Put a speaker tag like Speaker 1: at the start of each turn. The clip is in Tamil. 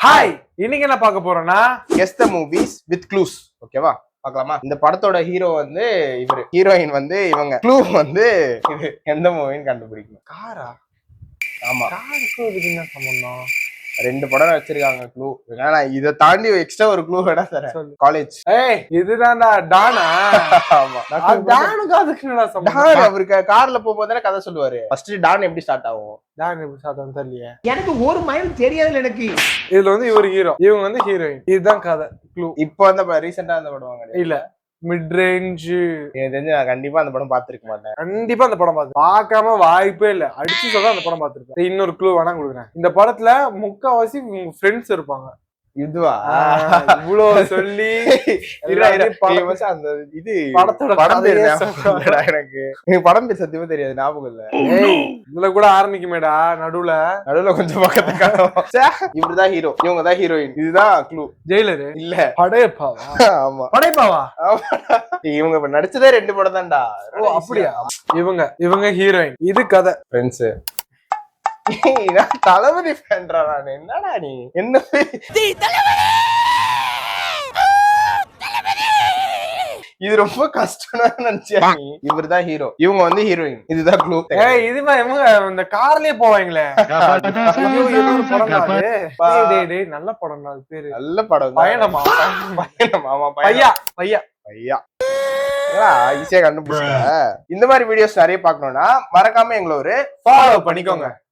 Speaker 1: ஹாய், இன்னைக்கு என்ன பார்க்க போறோம்னா
Speaker 2: guess the movies with clues. ஓகேவா, பார்க்கலாமா? இந்த படத்தோட ஹீரோ வந்து இவரு, ஹீரோயின் வந்து இவங்க. க்ளூ வந்து இது எந்த மூவின்னு கண்டுபிடிக்கணும்.
Speaker 1: காரா?
Speaker 2: ஆமா,
Speaker 1: காருக்கும் இதுக்கு என்ன சம்பந்தம்?
Speaker 2: 2 படம் வச்சிருக்காங்க க்ளூ. ஏன்னா இதை தாண்டி எக்ஸ்ட்ரா ஒரு க்ளூ வேணா தரேன்.
Speaker 1: சொல்லு.
Speaker 2: காலேஜ்.
Speaker 1: ஏய், இதுதான்டா டானா?
Speaker 2: ஆமா,
Speaker 1: டானுக்கு அதுக்கு என்னடா
Speaker 2: டான்
Speaker 1: சம்பந்தம்?
Speaker 2: அவருக்கு கார்ல போகும்போது கதை சொல்லுவாரு. ஃபர்ஸ்ட் டான் எப்படி ஸ்டார்ட் ஆகும்?
Speaker 1: டான் எப்படி சாதம் தெரியலையே.
Speaker 3: எனக்கு ஒரு மைண்ட் தெரியாதுல எனக்கு.
Speaker 1: இதுல வந்து இவர் ஹீரோ, இவங்க வந்து ஹீரோயின். இதுதான் கதை, க்ளூ.
Speaker 2: இப்போ அந்த ரீசெண்டா அந்த படம் வாங்க
Speaker 1: இல்ல, மிட் ரேஞ்ச்.
Speaker 2: எனக்கு தெரிஞ்சு நான் கண்டிப்பா அந்த படம் பார்த்திருக்க மாட்டேன்.
Speaker 1: கண்டிப்பா அந்த படம் பார்க்காம வாய்ப்பே இல்ல. அடிச்சு சொல்ல அந்த படம் பார்த்திருப்பேன். இன்னொரு க்ளூ வேணா கொடுக்குறேன். இந்த படத்துல முக்காவாசி உங்க ஃப்ரெண்ட்ஸ் இருப்பாங்க.
Speaker 2: இதுவா?
Speaker 1: இவ்வளவு சொல்லி
Speaker 2: அந்த இது
Speaker 1: படத்தோட
Speaker 2: படம் பேர்
Speaker 1: கதையே
Speaker 2: ஞாபகம் எனக்கு. எனக்கு படம் பேர் சத்தியமா தெரியாது, ஞாபகம் இல்ல.
Speaker 1: ஏய், இதுல கூட ஆரம்பிக்குமேடா நடுவுல.
Speaker 2: நடுவுல கொஞ்சம் பக்கத்துக்கு. இவருதான் ஹீரோ, இவங்க தான் ஹீரோயின். இதுதான் க்ளூ.
Speaker 1: ஜெயிலரு
Speaker 2: இல்ல,
Speaker 1: படையப்பாவா?
Speaker 2: ஆமா,
Speaker 1: படையப்பாவா?
Speaker 2: இவங்க இப்ப நடிச்சதே 2 படம் தான்டா.
Speaker 1: ஓ அப்படியா? இவங்க ஹீரோயின். இது கதை.
Speaker 2: ஃப்ரெண்ட்ஸ். தளபதி ஃபேன்டா நான். என்னடா நீ என்ன இது ரொம்ப கஷ்டம்னு நினைச்சியா நீ? இவர்தான் ஹீரோ, இவங்க வந்து ஹீரோயின். இதுதான் க்ளூ.
Speaker 1: ஏய், இதுமா இவங்க இந்த கார்லயே போவாங்களே. ஐயோ, ஏதோ ஒரு படம் தான் அது. டேய் டேய், நல்ல படம் தான். அது பேரு
Speaker 2: நல்ல படம்.
Speaker 1: பயணமா?
Speaker 2: ஆமா,
Speaker 1: பையா.
Speaker 2: ஈஸியா கண்டுபிடிச்ச. இந்த மாதிரி வீடியோஸ் நிறைய பார்க்கணும்னா மறக்காம எங்களை ஒரு
Speaker 1: ஃபாலோ பண்ணிக்கோங்க.